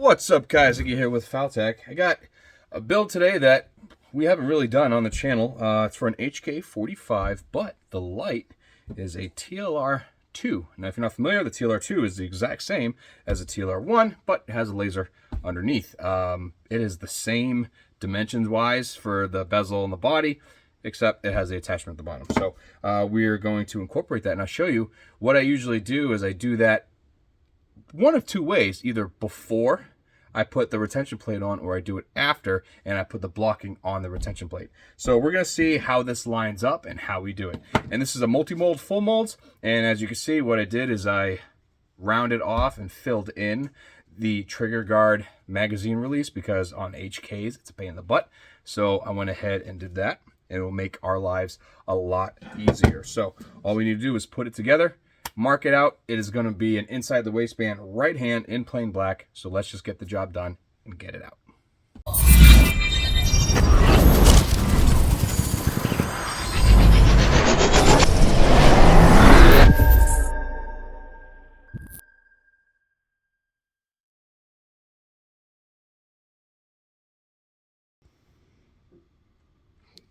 What's up, guys? Iggy here with FalTac. I got a build today that we haven't really done on the channel. It's for an HK45, but the light is a TLR2. Now, if you're not familiar, the TLR2 is the exact same as a TLR1, but it has a laser underneath. It is the same dimensions-wise for the bezel and the body, except it has the attachment at the bottom. So we're going to incorporate that, and I'll show you what I usually do is I do that one of two ways, either before I put the retention plate on or I do it after and I put the blocking on the retention plate. So we're going to see how this lines up and how we do it. And this is a multi-mold full molds, and as you can see, what I did is I rounded off and filled in the trigger guard magazine release, because on HKs it's a pain in the butt. So I went ahead and did that, and it will make our lives a lot easier. So all we need to do is put it together, mark it out. It is going to be an inside the waistband right hand in plain black. So let's just get the job done and get it out.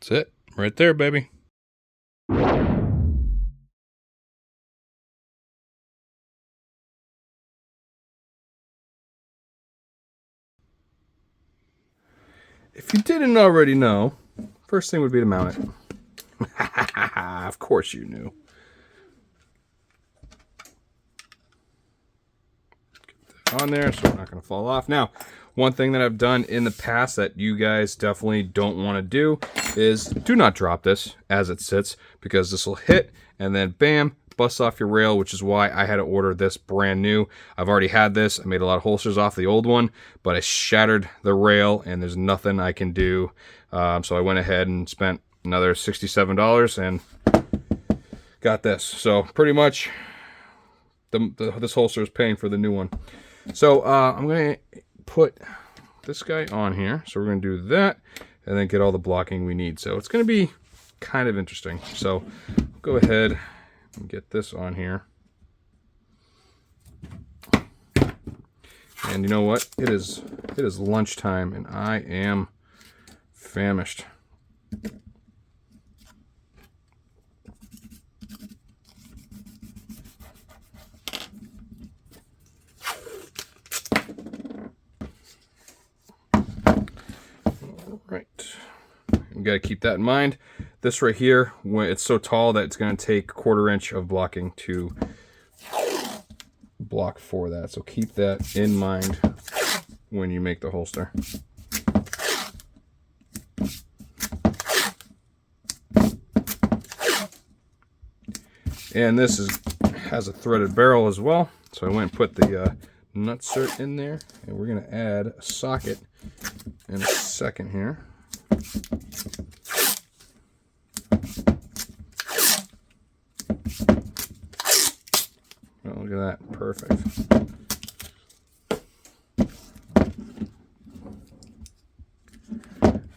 That's it right there, baby. If you didn't already know, first thing would be to mount it. Of course you knew. Get that on there so we're not going to fall off. Now, one thing that I've done in the past that you guys definitely don't want to do is do not drop this as it sits, because this will hit and then bam, bust off your rail, which is why I had to order this brand new. I've already had this. I made a lot of holsters off the old one, but I shattered the rail and there's nothing I can do. So I went ahead and spent another $67 and got this. So pretty much this holster is paying for the new one. So I'm going to put this guy on here. So we're going to do that and then get all the blocking we need. So it's going to be kind of interesting. So I'll go ahead and get this on here. And you know what? It is lunchtime and I am famished. All right. We got to keep that in mind. This right here, when it's so tall that it's going to take 1/4 inch of blocking to block for that. So keep that in mind when you make the holster. And this has a threaded barrel as well. So I went and put the nutsert in there, and we're going to add a socket in a second here. Oh, look at that, perfect.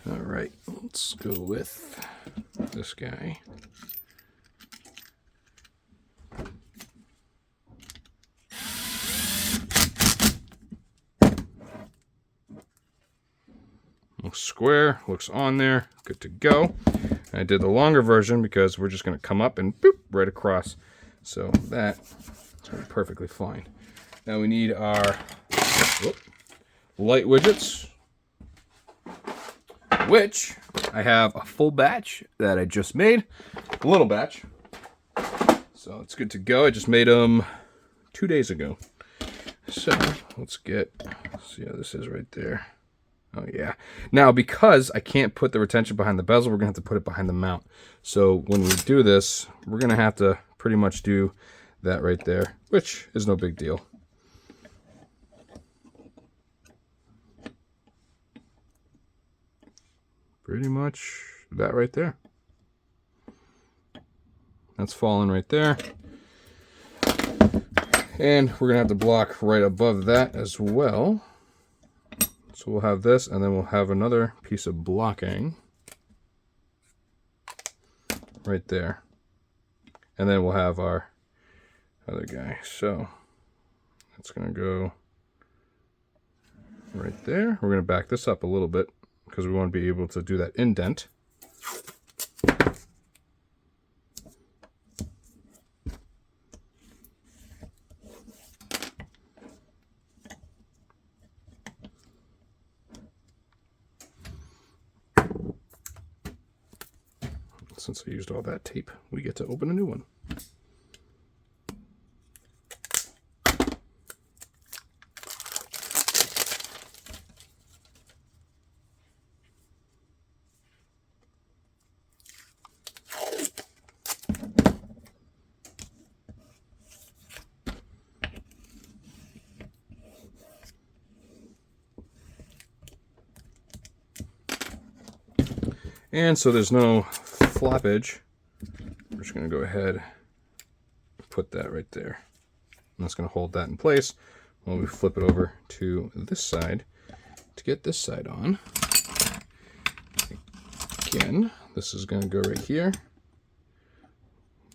All right, let's go with this guy. Looks square, looks on there, good to go. I did the longer version because we're just going to come up and boop right across. So that's perfectly fine. Now we need our light widgets, which I have a full batch that I just made, a little batch. So it's good to go. I just made them 2 days ago. So let's see how this is right there. Oh yeah. Now, because I can't put the retention behind the bezel, we're going to have to put it behind the mount. So when we do this, we're going to have to pretty much do that right there, which is no big deal. Pretty much that right there. That's falling right there. And we're going to have to block right above that as well. So we'll have this, and then we'll have another piece of blocking right there. And then we'll have our other guy. So that's going to go right there. We're going to back this up a little bit because we want to be able to do that indent. Since I used all that tape, we get to open a new one. And so there's no floppage. We're just going to go ahead and put that right there. And that's going to hold that in place while we flip it over to this side to get this side on. Again, this is going to go right here.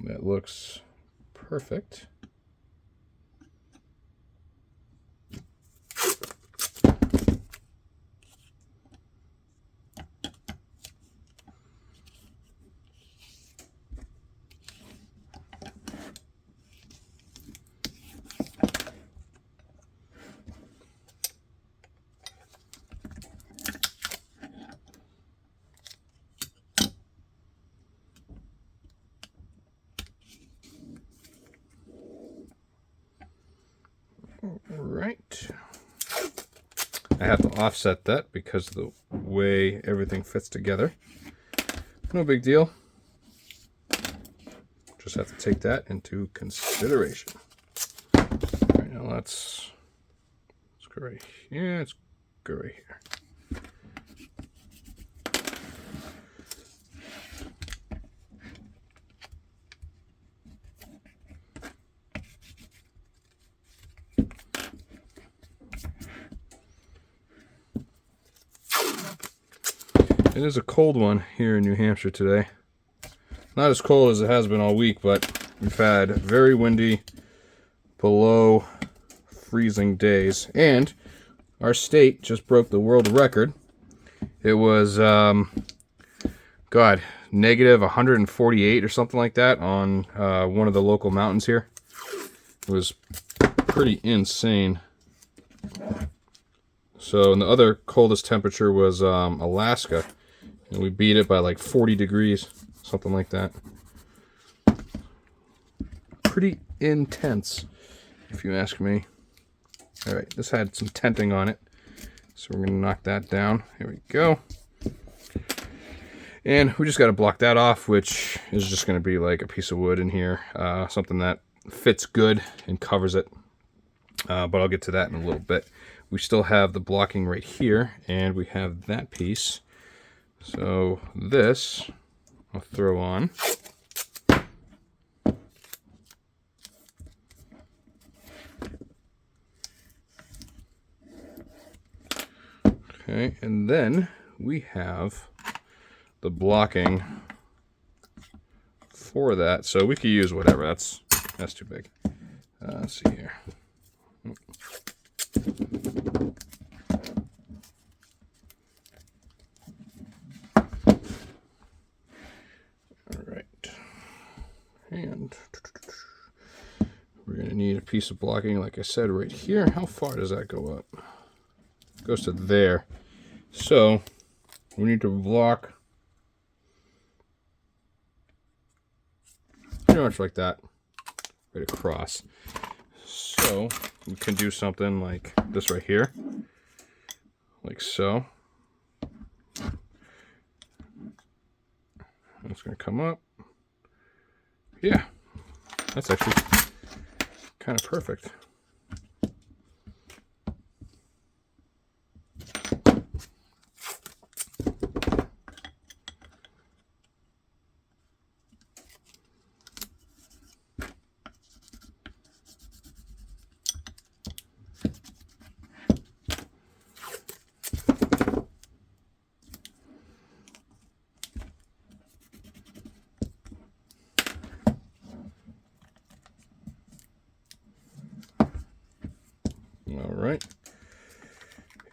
That looks perfect. Right. I have to offset that because of the way everything fits together. No big deal. Just have to take that into consideration. All right, now let's go right here. Let's go right here. It is a cold one here in New Hampshire today. Not as cold as it has been all week, but we've had very windy, below freezing days. And our state just broke the world record. It was, negative 148 or something like that on one of the local mountains here. It was pretty insane. So, and the other coldest temperature was Alaska. And we beat it by like 40 degrees, something like that. Pretty intense, if you ask me. All right, this had some tenting on it, so we're going to knock that down. Here we go. And we just got to block that off, which is just going to be like a piece of wood in here, something that fits good and covers it. But I'll get to that in a little bit. We still have the blocking right here, and we have that piece. So this I'll throw on. Okay, and then we have the blocking for that. So we could use whatever. That's too big. Let's see here. And we're going to need a piece of blocking, like I said, right here. How far does that go up? It goes to there. So we need to block pretty much like that, right across. So we can do something like this right here, like so. It's going to come up. Yeah, that's actually kind of perfect.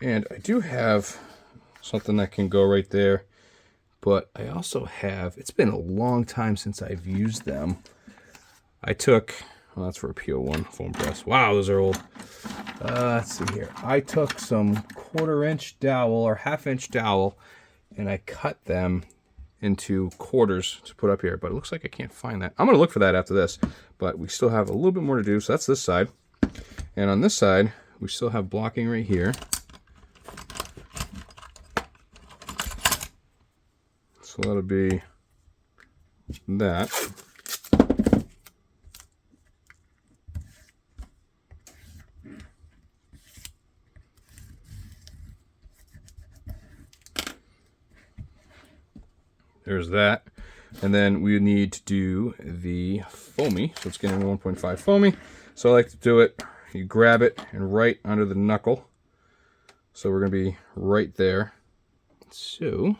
And I do have something that can go right there, but I also have, it's been a long time since I've used them. I took, well, that's for a PO1 foam press. Wow, those are old. Let's see here. I took some 1/4-inch dowel or 1/2-inch dowel and I cut them into quarters to put up here, but it looks like I can't find that. I'm going to look for that after this, but we still have a little bit more to do. So that's this side. And on this side, we still have blocking right here. So that'll be that. There's that. And then we need to do the foamy. So it's getting 1.5 foamy. So I like to do it, you grab it and right under the knuckle. So we're going to be right there. So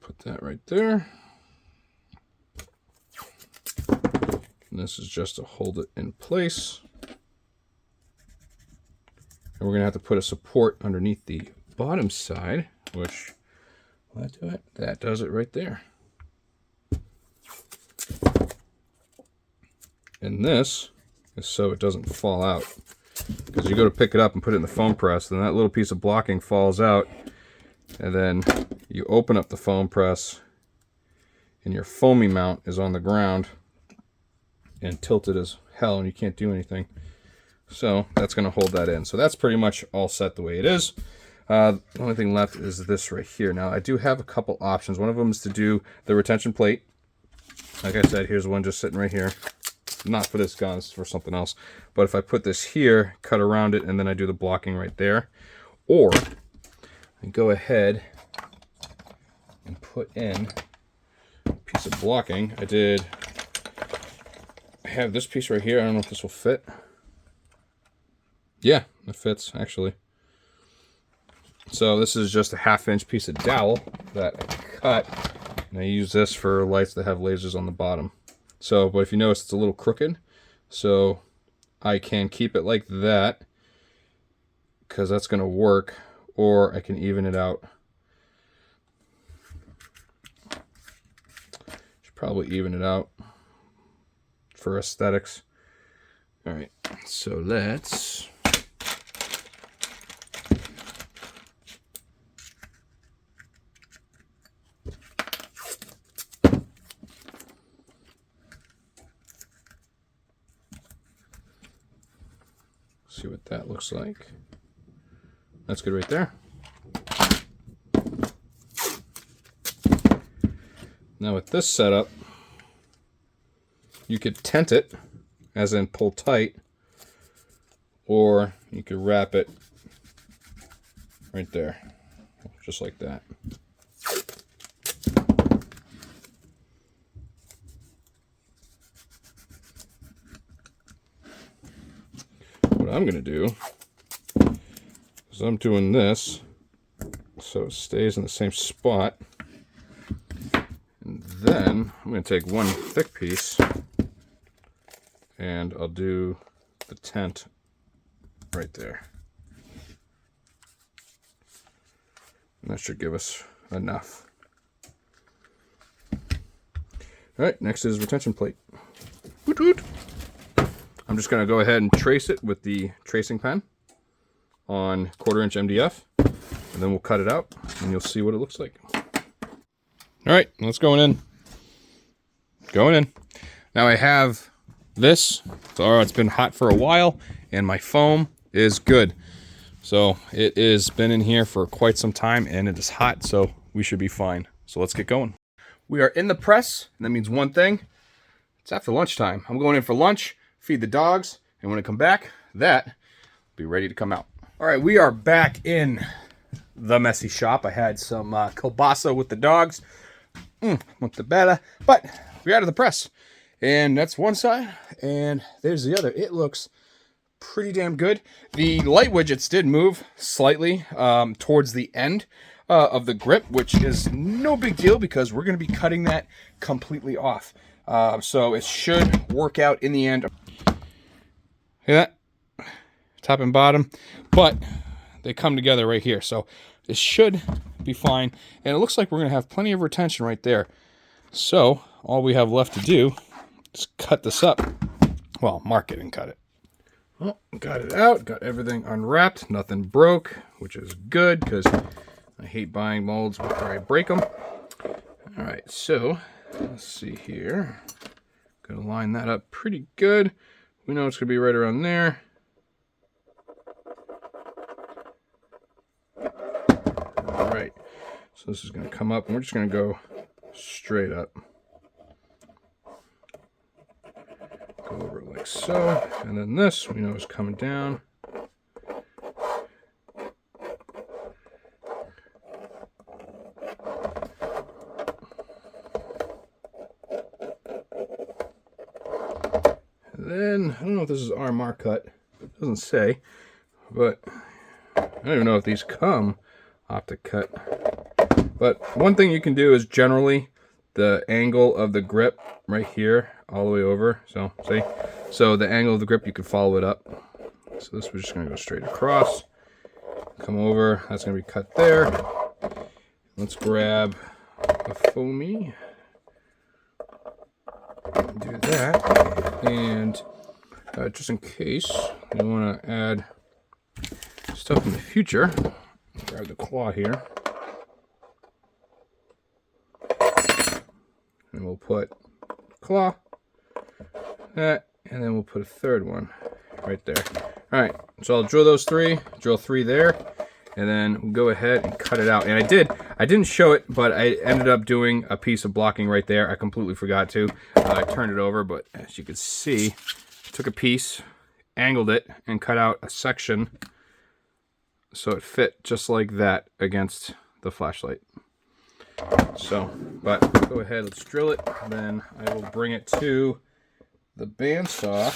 put that right there. And this is just to hold it in place. And we're going to have to put a support underneath the bottom side, which, will that do it? That does it right there. And this is so it doesn't fall out. Because you go to pick it up and put it in the foam press, then that little piece of blocking falls out. And then you open up the foam press, and your foamy mount is on the ground and tilted as hell, and you can't do anything. So that's going to hold that in. So that's pretty much all set the way it is. The only thing left is this right here. Now I do have a couple options. One of them is to do the retention plate. Like I said, here's one just sitting right here. Not for this gun, it's for something else. But if I put this here, cut around it, and then I do the blocking right there. Or I go ahead and put in a piece of blocking. I have this piece right here. I don't know if this will fit. Yeah, it fits actually. So this is just a 1/2-inch piece of dowel that I cut, and I use this for lights that have lasers on the bottom. So, but if you notice, it's a little crooked, so I can keep it like that because that's going to work, or I can even it out. Should probably even it out for aesthetics. All right, so let's see what that looks like. That's good right there. Now with this setup, you could tent it, as in pull tight, or you could wrap it right there, just like that. What I'm going to do is I'm doing this so it stays in the same spot. And then I'm going to take one thick piece and I'll do the tent right there. And that should give us enough. All right, next is retention plate. Woot woot. I'm just going to go ahead and trace it with the tracing pen on 1/4-inch MDF, and then we'll cut it out and you'll see what it looks like. All right, let's go in. Going in. Now I have this. So it's been hot for a while and my foam is good. So it has been in here for quite some time and it is hot, so we should be fine. So let's get going. We are in the press, and that means one thing. It's after lunchtime. I'm going in for lunch, feed the dogs, and when I come back, that will be ready to come out. All right, we are back in the messy shop. I had some kielbasa with the dogs. Want the better, but we're out of the press. And that's one side, and there's the other. It looks pretty damn good. The light widgets did move slightly towards the end of the grip, which is no big deal because we're going to be cutting that completely off. So it should work out in the end. Hear that? Top and bottom, but they come together right here. So it should be fine. And it looks like we're going to have plenty of retention right there. So all we have left to do is cut this up. Well, mark it and cut it. Well, got it out, got everything unwrapped, nothing broke, which is good because I hate buying molds before I break them. All right, so let's see here. Gonna line that up pretty good. We know it's gonna be right around there. All right, so this is gonna come up and we're just gonna go straight up. Go over it like so, and then this we know is coming down. And then, I don't know if this is armor cut, it doesn't say, but I don't even know if these come off the cut. But one thing you can do is generally the angle of the grip right here all the way over. So see, so the angle of the grip, you can follow it up. So this was just going to go straight across, come over. That's going to be cut there. Let's grab a foamy, do that, and just in case you want to add stuff in the future, grab the claw here. And we'll put claw, that, and then we'll put a third one right there. All right, so I'll drill those three, drill three there, and then we'll go ahead and cut it out. And I didn't show it, but I ended up doing a piece of blocking right there. I completely forgot to. I turned it over, but as you can see, I took a piece, angled it, and cut out a section so it fit just like that against the flashlight. So, but go ahead, let's drill it, then I will bring it to the bandsaw.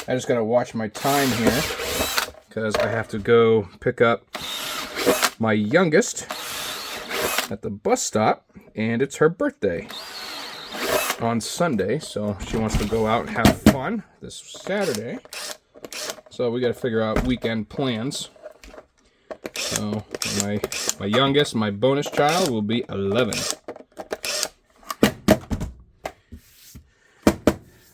I just gotta watch my time here because I have to go pick up my youngest at the bus stop, and it's her birthday on Sunday, so she wants to go out and have fun this Saturday. So we got to figure out weekend plans. So my youngest, my bonus child, will be 11.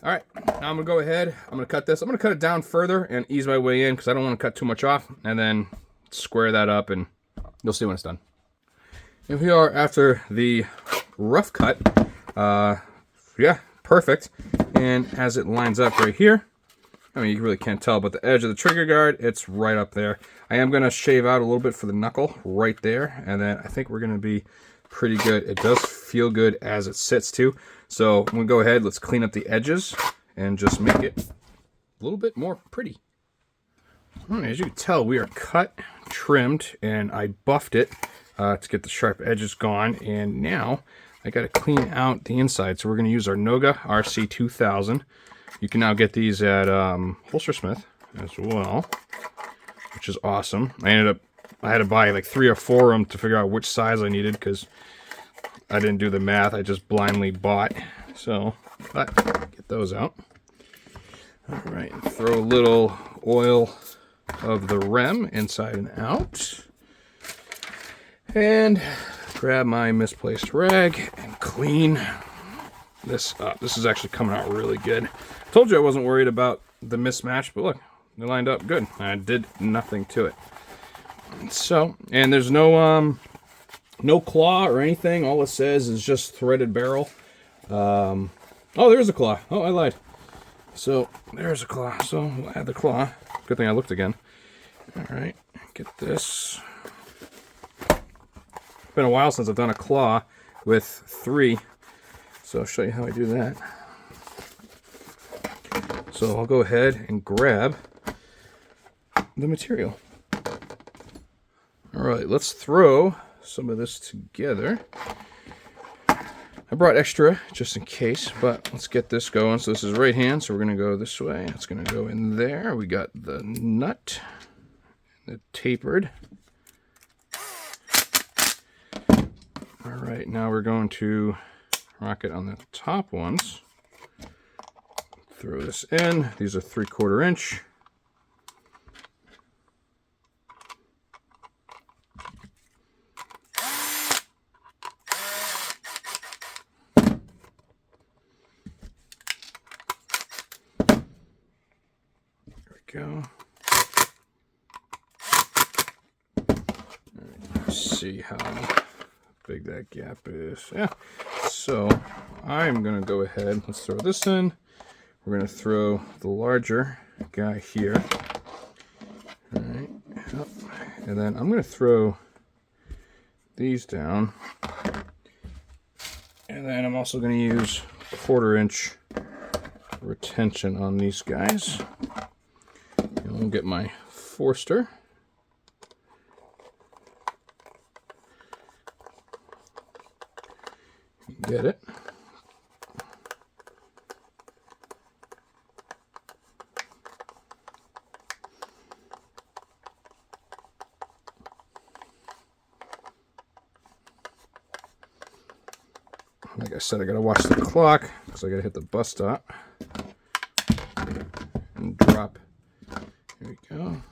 All right, now I'm gonna go ahead. I'm gonna cut this. I'm gonna cut it down further and ease my way in because I don't want to cut too much off, and then square that up, and you'll see when it's done. Here we are after the rough cut. Yeah, perfect. And as it lines up right here, I mean, you really can't tell, but the edge of the trigger guard, it's right up there. I am going to shave out a little bit for the knuckle right there, and then I think we're going to be pretty good. It does feel good as it sits too. So I'm going to go ahead, let's clean up the edges and just make it a little bit more pretty. All right, as you can tell, we are cut, trimmed, and I buffed it to get the sharp edges gone, and now I got to clean out the inside. So we're going to use our Noga RC2000. You can now get these at Holstersmith as well, which is awesome. I had to buy like 3 or 4 of them to figure out which size I needed because I didn't do the math. I just blindly bought. So, but get those out. All right, throw a little oil of the rem inside and out. And grab my misplaced rag and clean this up. This is actually coming out really good. Told you I wasn't worried about the mismatch, but look, they lined up good. I did nothing to it. So, and there's no no claw or anything. All it says is just threaded barrel. Oh, there's a claw. Oh, I lied. So there's a claw. So we'll add the claw. Good thing I looked again. All right, get this. It's been a while since I've done a claw with 3. So I'll show you how I do that. So I'll go ahead and grab the material. All right, let's throw some of this together. I brought extra just in case, but let's get this going. So this is right hand, so we're gonna go this way. It's gonna go in there. We got the nut, the tapered. All right, now we're going to rock it on the top ones. Throw this in. These are 3/4 inch. Go. Let's see how big that gap is. Yeah. So I'm going to go ahead. Let's throw this in. We're going to throw the larger guy here. All right. Yep. And then I'm going to throw these down. And then I'm also going to use 1/4 inch retention on these guys. And we'll get my Forster. Get it. Like I said, I gotta watch the clock because I gotta hit the bus stop and drop. Here we go.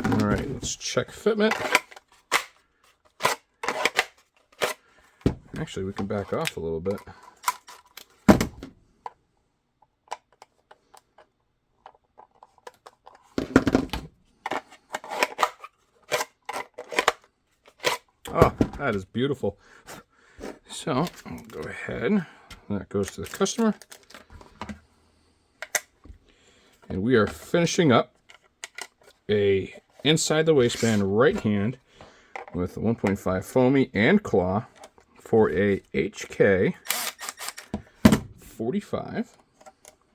All right, let's check fitment. Actually, we can back off a little bit. Oh, that is beautiful. So I'll go ahead. That goes to the customer. And we are finishing up a inside the waistband right hand with a 1.5 foamy and claw for a HK 45,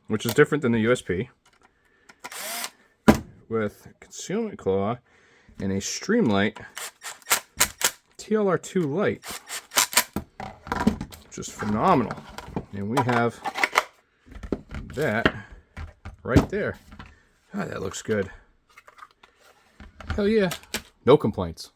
which is different than the USP, with concealment claw and a Streamlight TLR2 light, which is phenomenal. And we have that right there. God, that looks good. Hell yeah. No complaints.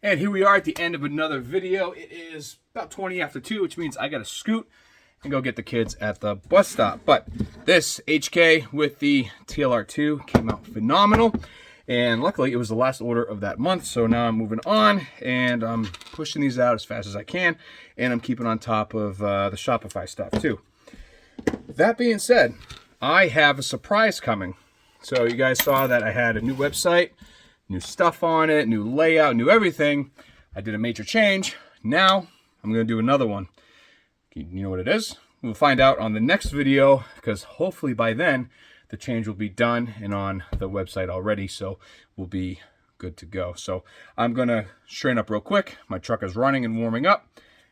And here we are at the end of another video. It is about 20 after 2, which means I gotta scoot and go get the kids at the bus stop. But this HK with the TLR2 came out phenomenal. And luckily it was the last order of that month. So now I'm moving on and I'm pushing these out as fast as I can. And I'm keeping on top of the Shopify stuff too. That being said, I have a surprise coming. So you guys saw that I had a new website, new stuff on it, new layout, new everything. I did a major change. Now I'm gonna do another one. You know what it is? We'll find out on the next video, because hopefully by then the change will be done and on the website already, so we'll be good to go. So I'm gonna straighten up real quick. My truck is running and warming up,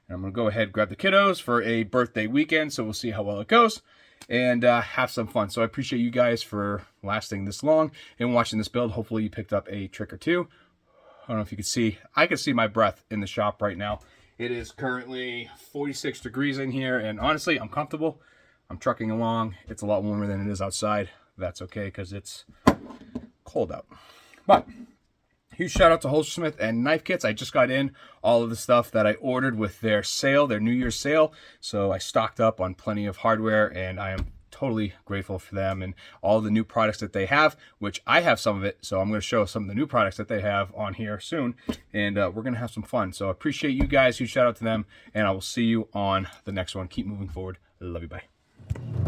and I'm gonna go ahead and grab the kiddos for a birthday weekend, so we'll see how well it goes and have some fun. So I appreciate you guys for lasting this long and watching this build. Hopefully you picked up a trick or two. I don't know if you can see, I can see my breath in the shop right now. It is currently 46 degrees in here, and honestly, I'm comfortable. I'm trucking along. It's a lot warmer than it is outside. That's okay, because it's cold out. But huge shout out to Holstersmith and Knife Kits. I just got in all of the stuff that I ordered with their sale, their New Year's sale. So I stocked up on plenty of hardware, and I am totally grateful for them and all the new products that they have, which I have some of it. So I'm going to show some of the new products that they have on here soon, and we're going to have some fun. So I appreciate you guys. Huge shout out to them, and I will see you on the next one. Keep moving forward. I love you. Bye.